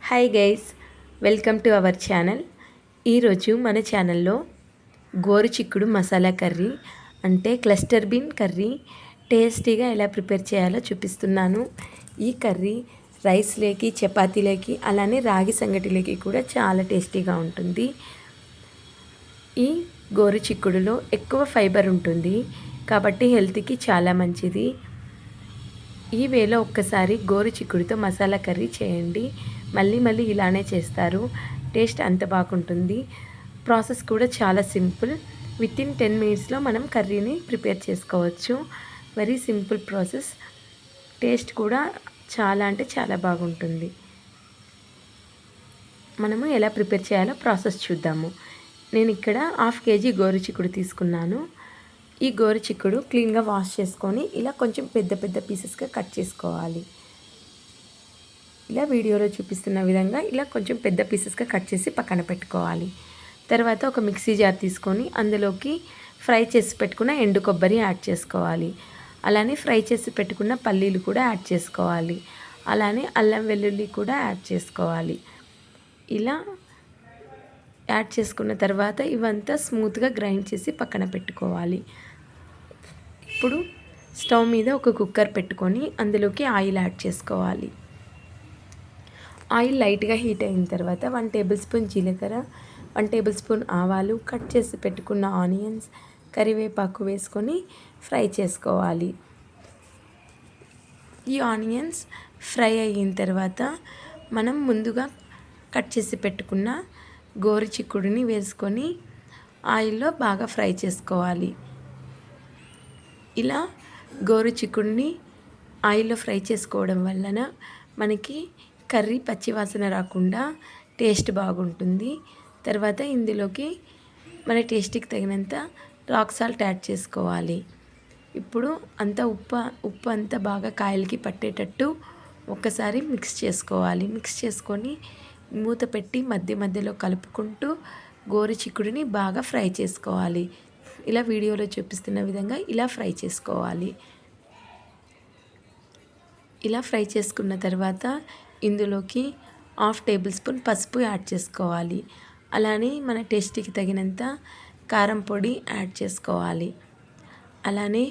Hi guys, welcome to our channel. ఈరోజు మన ఛానల్లో గోరుచిక్కుడు మసాలా కర్రీ అంటే క్లస్టర్ బీన్ కర్రీ టేస్టీగా ఎలా ప్రిపేర్ చేయాలో చూపిస్తున్నాను. ఈ కర్రీ రైస్లోకి, చపాతీలోకి, అలానే రాగి సంగటిలోకి కూడా చాలా టేస్టీగా ఉంటుంది. ఈ గోరుచిక్కుడులో ఎక్కువ ఫైబర్ ఉంటుంది కాబట్టి హెల్త్కి చాలా మంచిది. ఈ వేలో ఒక్కసారి గోరుచిక్కుడుతో మసాలా కర్రీ చేయండి. మళ్ళీ ఇలానే చేస్తారు. టేస్ట్ అంత బాగుంటుంది. ప్రాసెస్ కూడా చాలా సింపుల్. వితిన్ 10 మినిట్స్లో మనం కర్రీని ప్రిపేర్ చేసుకోవచ్చు. Very simple process. టేస్ట్ కూడా చాలా అంటే చాలా బాగుంటుంది. మనము ఎలా ప్రిపేర్ చేయాలో ప్రాసెస్ చూద్దాము. నేను ఇక్కడ 1/2 కేజీ గోరుచిక్కుడు తీసుకున్నాను. ఈ గోరుచిక్కుడు క్లీన్గా వాష్ చేసుకొని ఇలా కొంచెం పెద్ద పీసెస్గా కట్ చేసుకోవాలి. ఇలా వీడియోలో చూపిస్తున్న విధంగా ఇలా కొంచెం పెద్ద పీసెస్గా కట్ చేసి పక్కన పెట్టుకోవాలి. తర్వాత ఒక మిక్సీ జార్ తీసుకొని అందులోకి ఫ్రై చేసి పెట్టుకున్న ఎండు కొబ్బరి యాడ్ చేసుకోవాలి. అలానే ఫ్రై చేసి పెట్టుకున్న పల్లీలు కూడా యాడ్ చేసుకోవాలి. అలానే అల్లం వెల్లుల్లి కూడా యాడ్ చేసుకోవాలి. ఇలా యాడ్ చేసుకున్న తర్వాత ఇవంతా స్మూత్గా గ్రైండ్ చేసి పక్కన పెట్టుకోవాలి. ఇప్పుడు స్టవ్ మీద ఒక కుక్కర్ పెట్టుకొని అందులోకి ఆయిల్ యాడ్ చేసుకోవాలి. ఆయిల్ లైట్గా హీట్ అయిన తర్వాత 1 టేబుల్ స్పూన్ జీలకర్ర, 1 టేబుల్ స్పూన్ ఆవాలు, కట్ చేసి పెట్టుకున్న ఆనియన్స్, కరివేపాకు వేసుకొని ఫ్రై చేసుకోవాలి. ఈ ఆనియన్స్ ఫ్రై అయిన తర్వాత మనం ముందుగా కట్ చేసి పెట్టుకున్న గోరుచిక్కుడుని వేసుకొని ఆయిల్లో బాగా ఫ్రై చేసుకోవాలి. ఇలా గోరుచిక్కుడుని ఆయిల్లో ఫ్రై చేసుకోవడం వలన మనకి కర్రీ పచ్చివాసన రాకుండా టేస్ట్ బాగుంటుంది. తర్వాత ఇందులోకి మన టేస్ట్కి తగినంత రాక్ సాల్ట్ యాడ్ చేసుకోవాలి. ఇప్పుడు ఉప్పు అంతా బాగా కాయలకి పట్టేటట్టు ఒక్కసారి మిక్స్ చేసుకోవాలి. మిక్స్ చేసుకొని మూత పెట్టి మధ్యలో కలుపుకుంటూ గోరుచిక్కుడుని బాగా ఫ్రై చేసుకోవాలి. ఇలా వీడియోలో చూపిస్తున్న విధంగా ఇలా ఫ్రై చేసుకోవాలి. ఇలా ఫ్రై చేసుకున్న తర్వాత ఇందులోకి 1/2 టేబుల్ స్పూన్ పసుపు యాడ్ చేసుకోవాలి. అలానే మన టేస్ట్కి తగినంత కారం పొడి యాడ్ చేసుకోవాలి. అలానే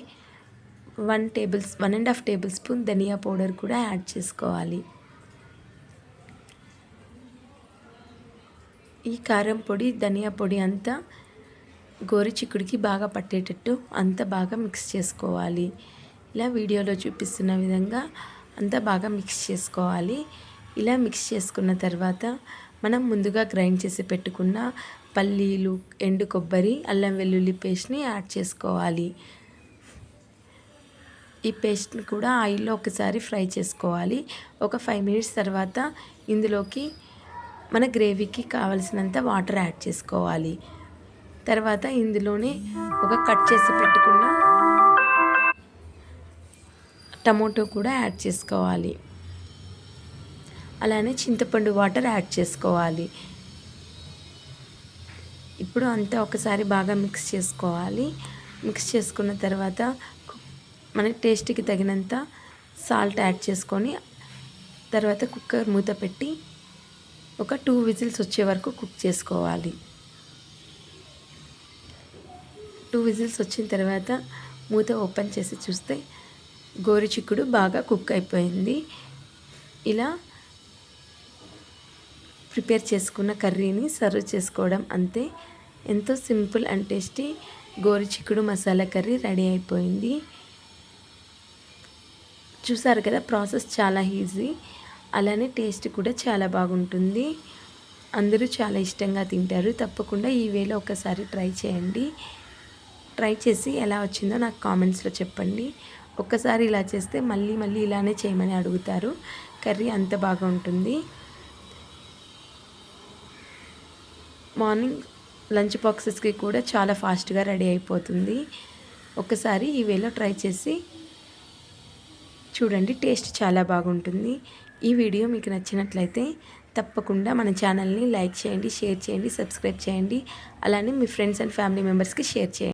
1.5 టేబుల్ స్పూన్ ధనియా పౌడర్ కూడా యాడ్ చేసుకోవాలి. ఈ కారం పొడి, ధనియా పొడి అంతా గోరుచిక్కుడికి బాగా పట్టేటట్టు అంతా బాగా మిక్స్ చేసుకోవాలి. ఇలా వీడియోలో చూపిస్తున్న విధంగా అంతా బాగా మిక్స్ చేసుకోవాలి. ఇలా మిక్స్ చేసుకున్న తర్వాత మనం ముందుగా గ్రైండ్ చేసి పెట్టుకున్న పల్లీలు, ఎండు కొబ్బరి, అల్లం వెల్లుల్లి పేస్ట్ని యాడ్ చేసుకోవాలి. ఈ పేస్ట్ని కూడా ఆయిల్లో ఒకసారి ఫ్రై చేసుకోవాలి. ఒక 5 మినిట్స్ తర్వాత ఇందులోకి మన గ్రేవీకి కావలసినంత వాటర్ యాడ్ చేసుకోవాలి. తర్వాత ఇందులోనే ఒక కట్ చేసి పెట్టుకున్న టమోటో కూడా యాడ్ చేసుకోవాలి. అలానే చింతపండు వాటర్ యాడ్ చేసుకోవాలి. ఇప్పుడు అంతా ఒకసారి బాగా మిక్స్ చేసుకోవాలి. మిక్స్ చేసుకున్న తర్వాత మన టేస్ట్కి తగినంత సాల్ట్ యాడ్ చేసుకొని తర్వాత కుక్కర్ మూత పెట్టి ఒక 2 విజిల్స్ వచ్చే వరకు కుక్ చేసుకోవాలి. 2 విజిల్స్ వచ్చిన తర్వాత మూత ఓపెన్ చేసి చూస్తే గోరుచిక్కుడు బాగా కుక్ అయిపోయింది. ఇలా ప్రిపేర్ చేసుకున్న కర్రీని సర్వ్ చేసుకోవడం అంతే. ఎంతో సింపుల్ అండ్ టేస్టీ గోరుచిక్కుడు మసాలా కర్రీ రెడీ అయిపోయింది. చూసారు కదా, ప్రాసెస్ చాలా ఈజీ. అలానే టేస్ట్ కూడా చాలా బాగుంటుంది. అందరూ చాలా ఇష్టంగా తింటారు. తప్పకుండా ఈ వేలో ఒకసారి ట్రై చేయండి. ట్రై చేసి ఎలా వచ్చిందో నాకు కామెంట్స్లో చెప్పండి. ఒక్కసారి ఇలా చేస్తే మళ్ళీ ఇలానే చేయమని అడుగుతారు. కర్రీ అంత బాగా ఉంటుంది. మార్నింగ్ లంచ్ బాక్సెస్కి కూడా చాలా ఫాస్ట్గా రెడీ అయిపోతుంది. ఒకసారి ఈ వేలో ట్రై చేసి చూడండి, టేస్ట్ చాలా బాగుంటుంది. ఈ వీడియో మీకు నచ్చినట్లయితే తప్పకుండా మన ఛానల్ని లైక్ చేయండి, షేర్ చేయండి, సబ్స్క్రైబ్ చేయండి. అలానే మీ ఫ్రెండ్స్ అండ్ ఫ్యామిలీ మెంబర్స్కి షేర్ చేయండి.